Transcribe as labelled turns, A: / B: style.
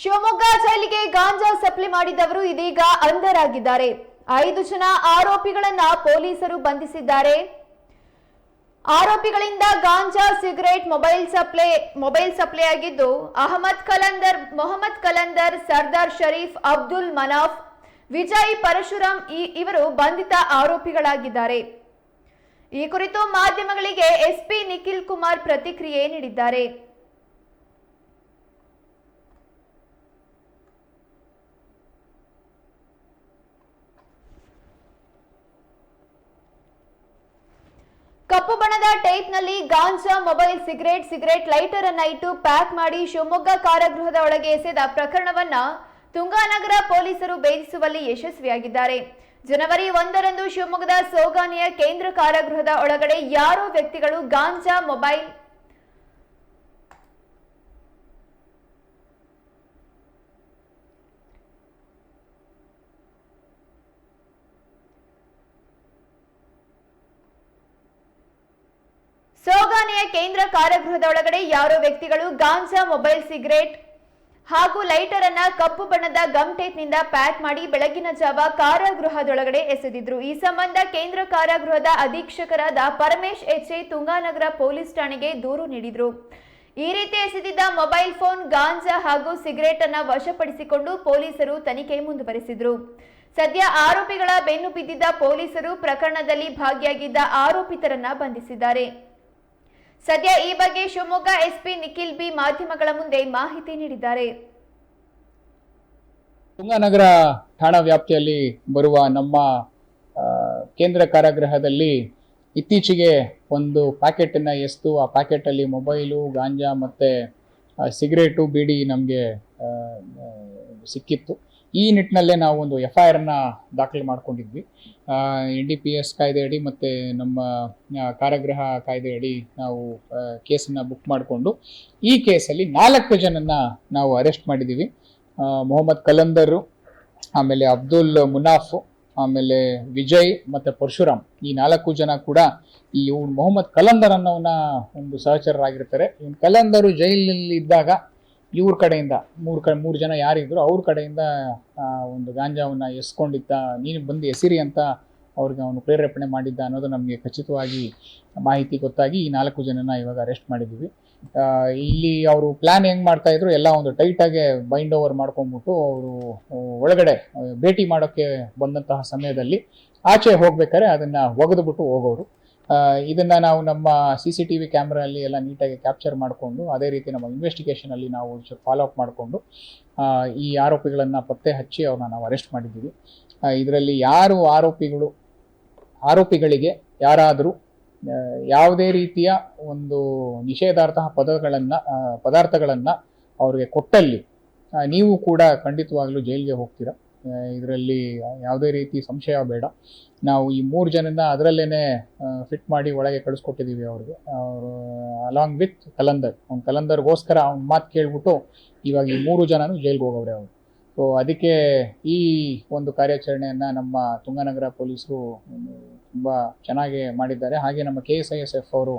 A: ಶಿವಮೊಗ್ಗ ಜೈಲಿಗೆ ಗಾಂಜಾ ಸಪ್ಲೈ ಮಾಡಿದವರು ಇದೀಗ ಅಂಧರಾಗಿದ್ದಾರೆ. 5 ಜನ ಆರೋಪಿಗಳನ್ನ ಪೊಲೀಸರು ಬಂಧಿಸಿದ್ದಾರೆ. ಆರೋಪಿಗಳಿಂದ ಗಾಂಜಾ, ಸಿಗರೇಟ್, ಮೊಬೈಲ್ ಸಪ್ಲೈ ಆಗಿದ್ದು ಮೊಹಮ್ಮದ್ ಕಲಂದರ್, ಸರ್ದಾರ್ ಶರೀಫ್, ಅಬ್ದುಲ್ ಮನಾಫ್, ವಿಜಯ್ ಪರಶುರಾಮ್ ಇವರು ಬಂಧಿತ ಆರೋಪಿಗಳಾಗಿದ್ದಾರೆ. ಈ ಕುರಿತು ಮಾಧ್ಯಮಗಳಿಗೆ ಎಸ್ಪಿ ನಿಖಿಲ್ ಕುಮಾರ್ ಪ್ರತಿಕ್ರಿಯೆ ನೀಡಿದ್ದಾರೆ. ಕಪ್ಪು ಬಣ್ಣದ ಟೇಪ್ನಲ್ಲಿ ಗಾಂಜಾ, ಮೊಬೈಲ್, ಸಿಗರೇಟ್ ಲೈಟರ್ ಅನ್ನ ಇಟ್ಟು ಪ್ಯಾಕ್ ಮಾಡಿ ಶಿವಮೊಗ್ಗ ಕಾರಾಗೃಹದ ಒಳಗೆ ಎಸೆದ ಪ್ರಕರಣವನ್ನ ತುಂಗಾನಗರ ಪೊಲೀಸರು ಭೇದಿಸುವಲ್ಲಿ ಯಶಸ್ವಿಯಾಗಿದ್ದಾರೆ. ಜನವರಿ 1ರಂದು ಶಿವಮೊಗ್ಗದ ಸೋಗಾನಿಯ ಕೇಂದ್ರ ಕಾರಾಗೃಹದ ಒಳಗಡೆ ಯಾರೋ ವ್ಯಕ್ತಿಗಳು ಗಾಂಜಾ, ಮೊಬೈಲ್, ಸಿಗರೇಟ್ ಹಾಗೂ ಲೈಟರ್ ಅನ್ನ ಕಪ್ಪು ಬಣ್ಣದ ಗಮ್ ಟೇಪ್ನಿಂದ ಪ್ಯಾಕ್ ಮಾಡಿ ಬೆಳಗಿನ ಜಾವ ಕಾರಾಗೃಹದೊಳಗಡೆ ಎಸೆದಿದ್ರು. ಈ ಸಂಬಂಧ ಕೇಂದ್ರ ಕಾರಾಗೃಹದ ಅಧೀಕ್ಷಕರಾದ ಪರಮೇಶ್ ಎಚ್ಎ ತುಂಗಾನಗರ ಪೊಲೀಸ್ ಠಾಣೆಗೆ ದೂರು ನೀಡಿದ್ರು. ಈ ರೀತಿ ಎಸೆದಿದ್ದ ಮೊಬೈಲ್ ಫೋನ್, ಗಾಂಜಾ ಹಾಗೂ ಸಿಗರೇಟ್ ಅನ್ನ ವಶಪಡಿಸಿಕೊಂಡು ಪೊಲೀಸರು ತನಿಖೆ ಮುಂದುವರೆಸಿದ್ರು. ಸದ್ಯ ಆರೋಪಿಗಳ ಬೆನ್ನು ಬಿದ್ದಿದ್ದ ಪೊಲೀಸರು ಪ್ರಕರಣದಲ್ಲಿ ಭಾಗಿಯಾಗಿದ್ದ ಆರೋಪಿತರನ್ನ ಬಂಧಿಸಿದ್ದಾರೆ. ಸದ್ಯ ಈ ಬಗ್ಗೆ ಶಿವಮೊಗ್ಗ ಎಸ್ಪಿ ನಿಖಿಲ್ ಬಿ ಮಾಧ್ಯಮಗಳ ಮುಂದೆ ಮಾಹಿತಿ ನೀಡಿದ್ದಾರೆ.
B: ತುಂಗಾನಗರ ಠಾಣಾ ವ್ಯಾಪ್ತಿಯಲ್ಲಿ ಬರುವ ನಮ್ಮ ಕೇಂದ್ರ ಕಾರಾಗೃಹದಲ್ಲಿ ಇತ್ತೀಚೆಗೆ ಒಂದು ಪ್ಯಾಕೆಟ್ ಅನ್ನ ಎಸೆದು ಆ ಪ್ಯಾಕೆಟ್ ಅಲ್ಲಿ ಮೊಬೈಲು, ಗಾಂಜಾ ಮತ್ತೆ ಸಿಗರೇಟು, ಬೀಡಿ ನಮಗೆ ಸಿಕ್ಕಿತ್ತು. ಈ ನಿಟ್ಟಿನಲ್ಲೇ ನಾವು ಒಂದು FIR ಅನ್ನ ದಾಖಲೆ ಮಾಡ್ಕೊಂಡಿದ್ವಿ. NDPS ಕಾಯ್ದೆ ಅಡಿ ಮತ್ತು ನಮ್ಮ ಕಾರಾಗೃಹ ಕಾಯ್ದೆ ಅಡಿ ನಾವು ಕೇಸನ್ನು ಬುಕ್ ಮಾಡಿಕೊಂಡು ಈ ಕೇಸಲ್ಲಿ 4 ಜನನ್ನ ನಾವು ಅರೆಸ್ಟ್ ಮಾಡಿದ್ದೀವಿ. ಮೊಹಮ್ಮದ್ ಕಲಂದರು, ಆಮೇಲೆ ಅಬ್ದುಲ್ ಮುನಾಫ್, ಆಮೇಲೆ ವಿಜಯ್ ಮತ್ತು ಪರಶುರಾಮ್, ಈ 4 ಜನ ಕೂಡ ಇವ್ನು ಮೊಹಮ್ಮದ್ ಕಲಂದರ್ ಅನ್ನೋನ ಒಂದು ಸಹಚರರಾಗಿರ್ತಾರೆ. ಇವನು ಕಲಂದರು ಜೈಲಿನಲ್ಲಿ ಇದ್ದಾಗ ಇವ್ರ ಕಡೆಯಿಂದ ಮೂರು ಜನ ಯಾರಿದ್ರು ಅವ್ರ ಕಡೆಯಿಂದ ಒಂದು ಗಾಂಜಾವನ್ನ ಎಸ್ಕೊಂಡಿದ್ದ, ನೀನು ಬಂದು ಎಸಿರಿ ಅಂತ ಅವ್ರಿಗೆ ಅವನು ಪ್ರೇರೇಪಣೆ ಮಾಡಿದ್ದ ಅನ್ನೋದು ನಮಗೆ ಖಚಿತವಾಗಿ ಮಾಹಿತಿ ಗೊತ್ತಾಗಿ ಈ 4 ಜನನ ಇವಾಗ ಅರೆಸ್ಟ್ ಮಾಡಿದ್ದೀವಿ. ಇಲ್ಲಿ ಅವರು ಪ್ಲಾನ್ ಹೆಂಗ್ ಮಾಡ್ತಾ ಇದ್ರು, ಎಲ್ಲ ಒಂದು ಟೈಟಾಗೆ ಬೈಂಡ್ ಓವರ್ ಮಾಡ್ಕೊಂಡ್ಬಿಟ್ಟು ಅವರು ಒಳಗಡೆ ಭೇಟಿ ಮಾಡೋಕ್ಕೆ ಬಂದಂತಹ ಸಮಯದಲ್ಲಿ ಆಚೆ ಹೋಗ್ಬೇಕಾದ್ರೆ ಅದನ್ನ ಒಗೆದುಬಿಟ್ಟು ಹೋಗೋರು. ಇದನ್ನ ನಾವು ನಮ್ಮ CCTV ಕ್ಯಾಮ್ರಾ ಅಲ್ಲಿ ಎಲ್ಲ ನೀಟಾಗಿ ಕ್ಯಾಪ್ಚರ್ ಮಾಡಿಕೊಂಡು ಅದೇ ರೀತಿ ನಮ್ಮ ಇನ್ವೆಸ್ಟಿಗೇಷನ್ ಅಲ್ಲಿ ನಾವು ಫಾಲೋ ಅಪ್ ಮಾಡಿಕೊಂಡು ಈ ಆರೋಪಿಗಳನ್ನ ಪತ್ತೆ ಹಚ್ಚಿ ಅವ್ರನ್ನ ನಾವು ಅರೆಸ್ಟ್ ಮಾಡಿದ್ದೀವಿ. ಇದರಲ್ಲಿ ಯಾರು ಆರೋಪಿಗಳಿಗೆ ಯಾರಾದರೂ ಯಾವುದೇ ರೀತಿಯ ಒಂದು ನಿಷೇಧಾರ್ಹ ಪದಾರ್ಥಗಳನ್ನ ಅವ್ರಿಗೆ ಕೊಟ್ಟಲ್ಲಿ ನೀವು ಕೂಡ ಖಂಡಿತವಾಗ್ಲೂ ಜೈಲಿಗೆ ಹೋಗ್ತೀರಾ. ಇದರಲ್ಲಿ ಯಾವುದೇ ರೀತಿ ಸಂಶಯ ಬೇಡ. ನಾವು ಈ 3 ಜನನ ಅದರಲ್ಲೇನೆ ಫಿಟ್ ಮಾಡಿ ಒಳಗೆ ಕಳಿಸ್ಕೊಟ್ಟಿದ್ದೀವಿ ಅವ್ರಿಗೆ. ಅವರು ಅಲಾಂಗ್ ವಿತ್ ಕಲಂದರ್ಗೋಸ್ಕರ ಅವ್ನ ಮಾತು ಕೇಳ್ಬಿಟ್ಟು ಇವಾಗ ಈ 3 ಜನನು ಜೈಲ್ಗೆ ಹೋಗವ್ರೆ ಅವರು. ಸೊ ಅದಕ್ಕೆ ಈ ಒಂದು ಕಾರ್ಯಾಚರಣೆಯನ್ನ ನಮ್ಮ ತುಂಗಾನಗರ ಪೊಲೀಸರು ತುಂಬ ಚೆನ್ನಾಗಿ ಮಾಡಿದ್ದಾರೆ. ಹಾಗೆ ನಮ್ಮ KSISF ಅವರು